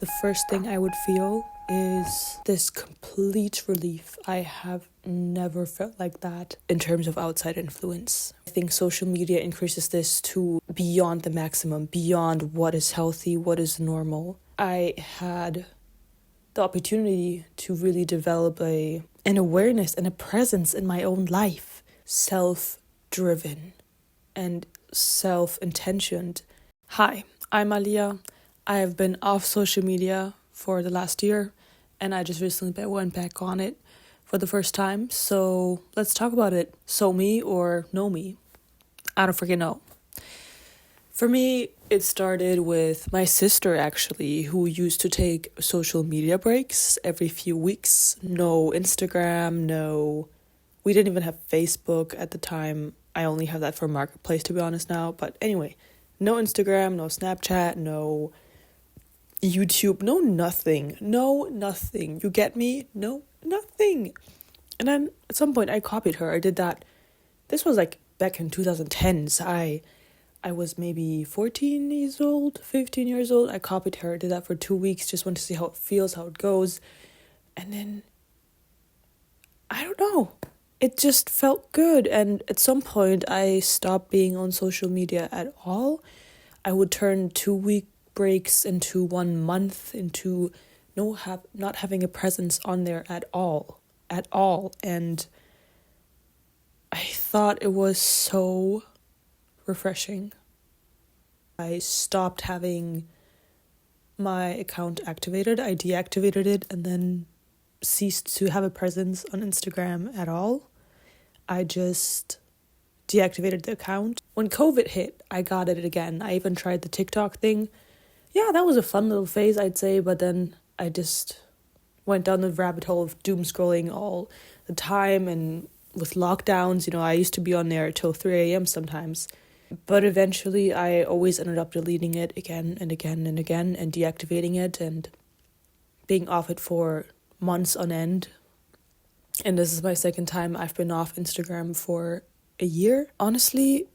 The first thing I would feel is this complete relief. I have never felt like that in terms of outside influence. I think social media increases this to beyond the maximum, beyond what is healthy, what is normal. I had the opportunity to really develop an awareness and a presence in my own life, self-driven and self-intentioned. Hi, I'm Aliya. I have been off social media for the last year, and I just recently went back on it for the first time. So let's talk about it. SoMe or NoMe? I don't freaking know. For me, it started with my sister, actually, who used to take social media breaks every few weeks. No Instagram, we didn't even have Facebook at the time. I only have that for Marketplace, to be honest, now. But anyway, no Instagram, no Snapchat, no YouTube, no nothing. You get me? No, nothing. And then at some point I copied her. I did that. This was like back in 2010s. I was maybe 14 years old, 15 years old. I copied her, did that for 2 weeks, just wanted to see how it feels, how it goes. And then, I don't know, it just felt good. And at some point I stopped being on social media at all. I would turn 2-week breaks into 1 month, into not having a presence on there at all. And I thought it was so refreshing. I stopped having my account activated. I deactivated it and then ceased to have a presence on Instagram at all. I just deactivated the account. When COVID hit, I got it again. I even tried the TikTok thing. Yeah, that was a fun little phase, I'd say, but then I just went down the rabbit hole of doom scrolling all the time, and with lockdowns, I used to be on there till 3 a.m. sometimes. But eventually I always ended up deleting it again and again and again and deactivating it and being off it for months on end. And this is my second time I've been off Instagram for a year. Honestly,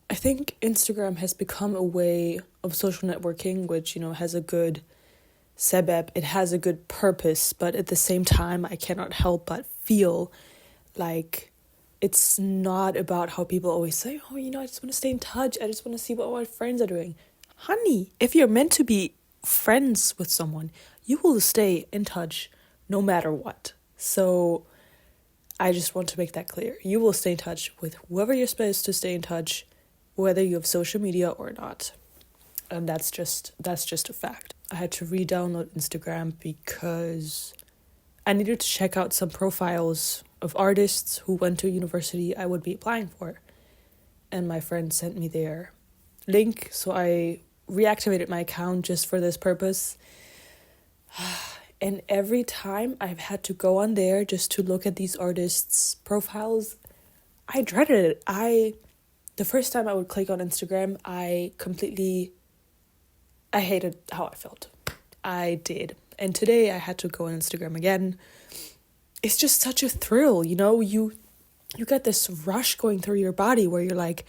I think Instagram has become a way of social networking, which, has a good sebeb. It has a good purpose, but at the same time, I cannot help but feel like it's not about how people always say, I just want to stay in touch. I just want to see what my friends are doing. Honey, if you're meant to be friends with someone, you will stay in touch no matter what. So I just want to make that clear. You will stay in touch with whoever you're supposed to stay in touch, whether you have social media or not. And that's just a fact. I had to re-download Instagram because I needed to check out some profiles of artists who went to university I would be applying for. And my friend sent me their link, so I reactivated my account just for this purpose. And every time I've had to go on there just to look at these artists' profiles, I dreaded it. The first time I would click on Instagram, I hated how I felt. I did. And today I had to go on Instagram again. It's just such a thrill, you get this rush going through your body where you're like,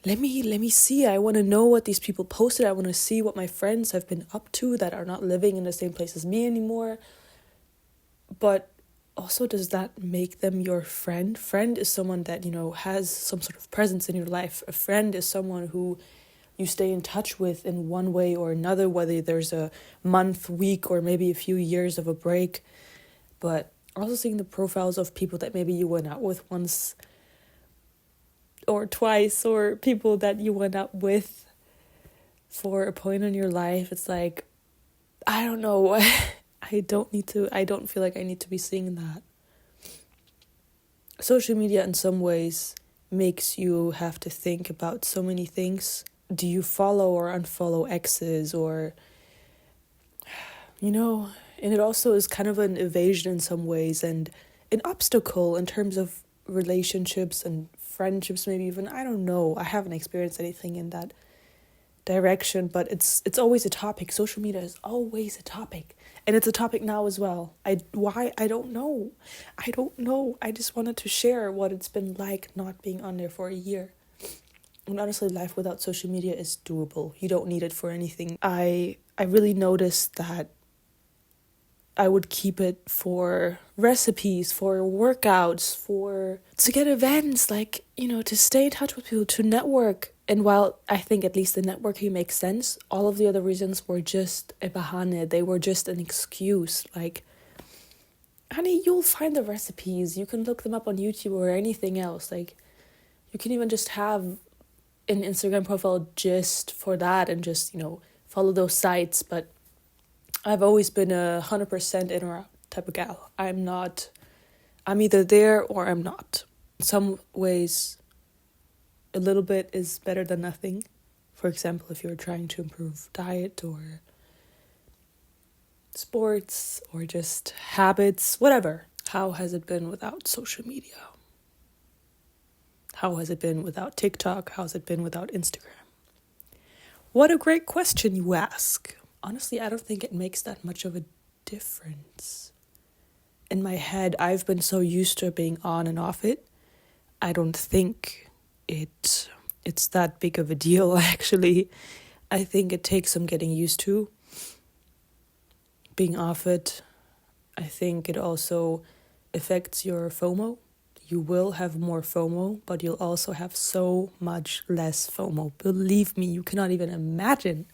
let me see. I want to know what these people posted. I want to see what my friends have been up to that are not living in the same place as me anymore. But also, does that make them your friend? Friend is someone that, has some sort of presence in your life. A friend is someone who you stay in touch with in one way or another, whether there's a month, week, or maybe a few years of a break. But also seeing the profiles of people that maybe you went out with once or twice, or people that you went out with for a point in your life, it's like, I don't know. I don't feel like I need to be seeing that. Social media in some ways makes you have to think about so many things. Do you follow or unfollow exes, or, and it also is kind of an evasion in some ways and an obstacle in terms of relationships and friendships, maybe even. I don't know. I haven't experienced anything in that direction, but it's always a topic. Social media is always a topic, and it's a topic now as well. Why? I don't know. I just wanted to share what it's been like not being on there for a year. And honestly, life without social media is doable. You don't need it for anything. I really noticed that I would keep it for recipes, for workouts, to get events, like, to stay in touch with people, to network. And while I think at least the networking makes sense, all of the other reasons were just a bahane. They were just an excuse. Like, honey, you'll find the recipes. You can look them up on YouTube or anything else. Like, you can even just have an Instagram profile just for that and just, follow those sites. But I've always been 100% in or out type of gal. I'm either there or I'm not. In some ways, a little bit is better than nothing. For example, if you're trying to improve diet or sports or just habits, whatever. How has it been without social media? How has it been without TikTok? How has it been without Instagram? What a great question you ask. Honestly, I don't think it makes that much of a difference. In my head, I've been so used to being on and off it. I don't think it's that big of a deal, actually. I think it takes some getting used to being off it. I think it also affects your FOMO. You will have more FOMO, but you'll also have so much less FOMO. Believe me, you cannot even imagine.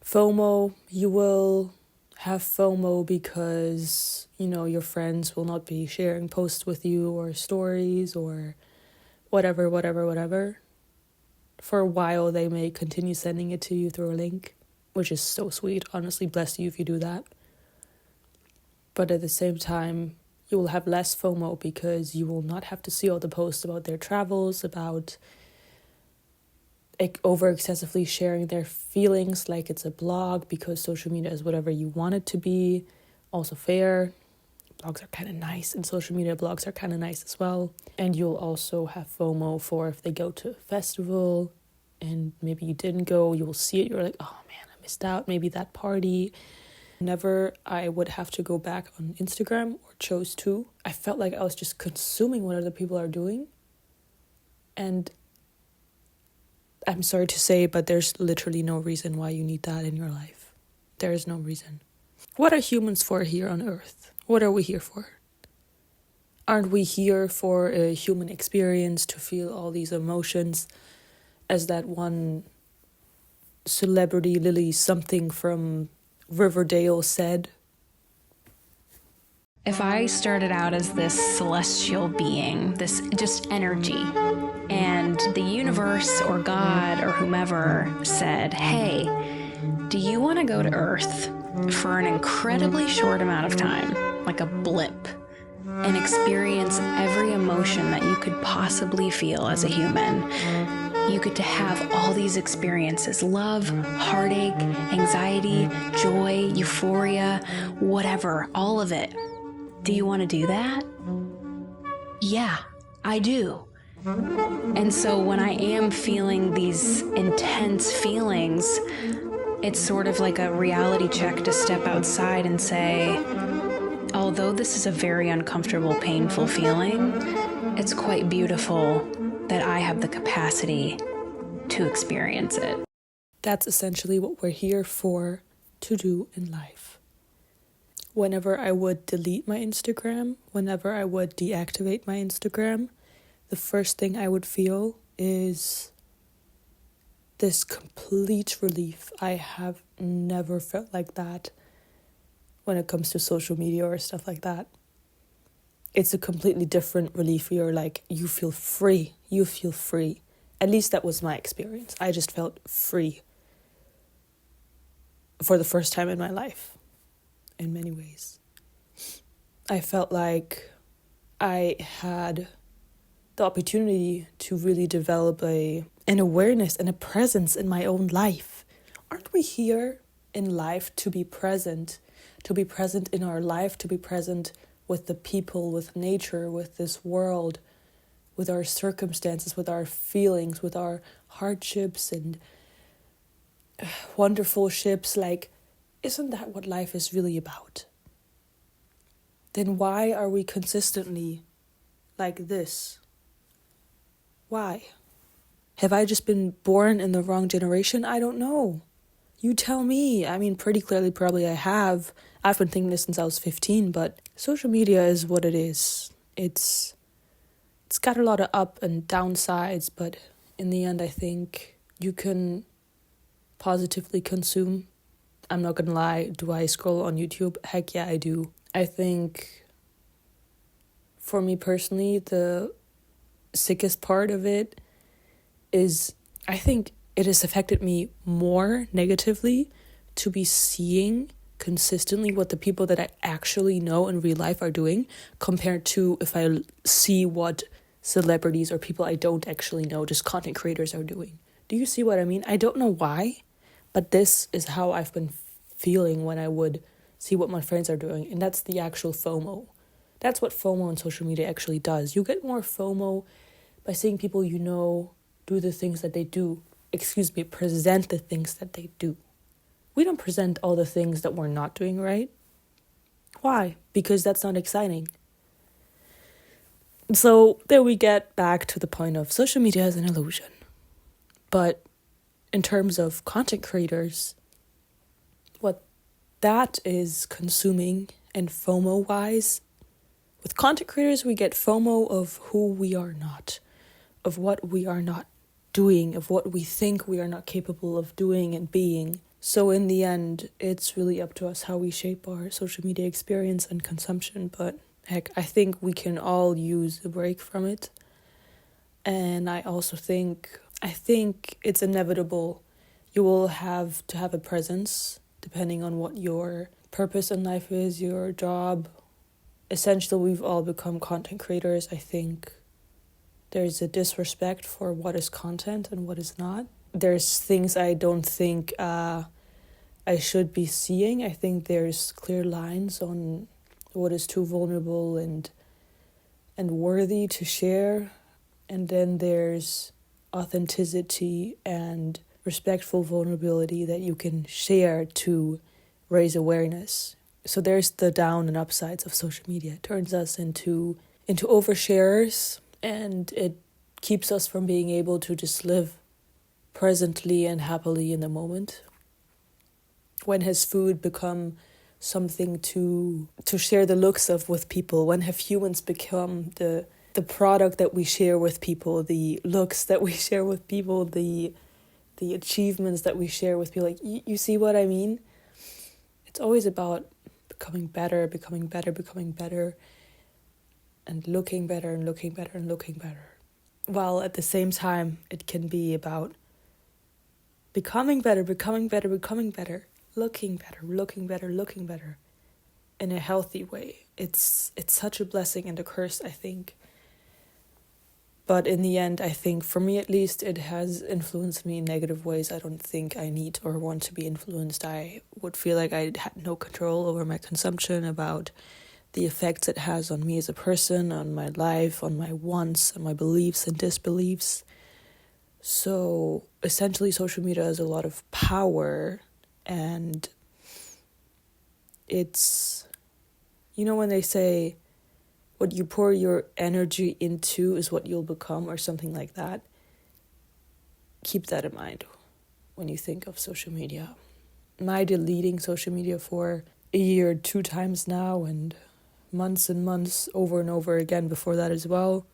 FOMO, you will have FOMO because, your friends will not be sharing posts with you or stories or whatever. For a while, they may continue sending it to you through a link, which is so sweet. Honestly, bless you if you do that. But at the same time, you will have less FOMO because you will not have to see all the posts about their travels, about over excessively sharing their feelings like it's a blog, because social media is whatever you want it to be. Also fair. Blogs are kind of nice, and social media blogs are kind of nice as well. And you'll also have FOMO for if they go to a festival and maybe you didn't go, you will see it, you're like, oh man, I missed out, maybe that party. Whenever I would have to go back on Instagram or chose to, I felt like I was just consuming what other people are doing. And I'm sorry to say, but there's literally no reason why you need that in your life. There is no reason. What are humans for here on Earth? What are we here for? Aren't we here for a human experience, to feel all these emotions? As that one celebrity, Lily something from Riverdale said. If I started out as this celestial being, this just energy, and the universe or God or whomever said, hey, do you want to go to Earth for an incredibly short amount of time, like a blip, and experience every emotion that you could possibly feel as a human? You get to have all these experiences: love, heartache, anxiety, joy, euphoria, whatever, all of it. Do you want to do that? Yeah, I do. And so when I am feeling these intense feelings, it's sort of like a reality check to step outside and say, although this is a very uncomfortable, painful feeling, it's quite beautiful that I have the capacity to experience it. That's essentially what we're here for, to do in life. Whenever I would delete my Instagram, whenever I would deactivate my Instagram, the first thing I would feel is this complete relief. I have never felt like that when it comes to social media or stuff like that. It's a completely different relief. You're like, you feel free. You feel free. At least that was my experience. I just felt free for the first time in my life, in many ways. I felt like I had the opportunity to really develop an awareness and a presence in my own life. Aren't we here in life to be present in our life, to be present with the people, with nature, with this world, with our circumstances, with our feelings, with our hardships and wonderful ships? Like, isn't that what life is really about? Then why are we consistently like this? Why? Have I just been born in the wrong generation? I don't know. You tell me. I mean, pretty clearly, probably I have. I've been thinking this since I was 15, but social media is what it is. It's got a lot of up and downsides, but in the end, I think you can positively consume. I'm not gonna lie, do I scroll on YouTube? Heck yeah, I do. I think for me personally, the sickest part of it is I think it has affected me more negatively to be seeing consistently what the people that I actually know in real life are doing compared to if I see what celebrities or people I don't actually know, just content creators, are doing. Do you see what I mean? I don't know why, but this is how I've been feeling when I would see what my friends are doing, and that's the actual FOMO. That's what FOMO on social media actually does. You get more FOMO by seeing people you know do the things that they do. Present the things that they do. We don't present all the things that we're not doing, right? Why? Because that's not exciting. So there we get back to the point of social media as an illusion. But in terms of content creators, what that is consuming and FOMO-wise, with content creators, we get FOMO of who we are not, of what we are not doing, of what we think we are not capable of doing and being. So in the end, it's really up to us how we shape our social media experience and consumption. But heck, I think we can all use a break from it. And I also think it's inevitable. You will have to have a presence depending on what your purpose in life is, your job. Essentially, we've all become content creators. I think there's a disrespect for what is content and what is not. There's things I don't think I should be seeing. I think there's clear lines on what is too vulnerable and worthy to share. And then there's authenticity and respectful vulnerability that you can share to raise awareness. So there's the down and upsides of social media. It turns us into oversharers, and it keeps us from being able to just live presently and happily in the moment. When has food become something to share the looks of with people? When have humans become the product that we share with people, the looks that we share with people, the achievements that we share with people? Like, you see what I mean? It's always about becoming better, and looking better and looking better and looking better. While at the same time, it can be about becoming better, looking better in a healthy way. It's such a blessing and a curse, I think. But in the end, I think, for me at least, it has influenced me in negative ways. I don't think I need or want to be influenced. I would feel like I had no control over my consumption, about the effects it has on me as a person, on my life, on my wants, and my beliefs and disbeliefs. So essentially, social media has a lot of power, and it's, when they say, what you pour your energy into is what you'll become, or something like that. Keep that in mind when you think of social media. My deleting social media for a year 2 times now, and months over and over again before that as well,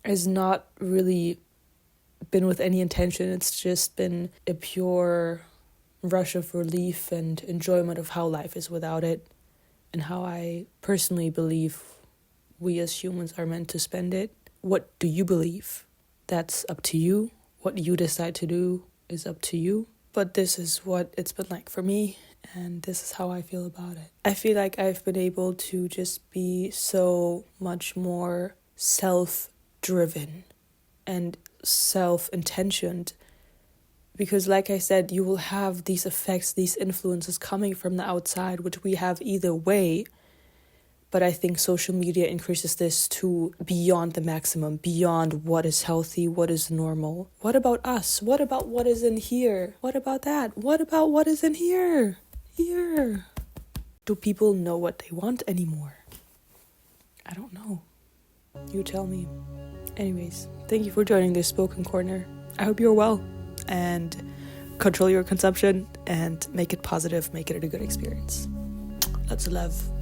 has not really been with any intention. It's just been a pure rush of relief and enjoyment of how life is without it, and how I personally believe we as humans are meant to spend it. What do you believe? That's up to you. What you decide to do is up to you. But this is what it's been like for me, and this is how I feel about it. I feel like I've been able to just be so much more self-driven and self-intentioned, because like I said, you will have these effects, these influences coming from the outside, which we have either way. But I think social media increases this to beyond the maximum, beyond what is healthy, what is normal. What about us? What about what is in here? What about that? What about what is in here? Here. Do people know what they want anymore? I don't know. You tell me. Anyways, thank you for joining this Spoken Corner. I hope you're well, and control your consumption and make it positive, make it a good experience. Lots of love.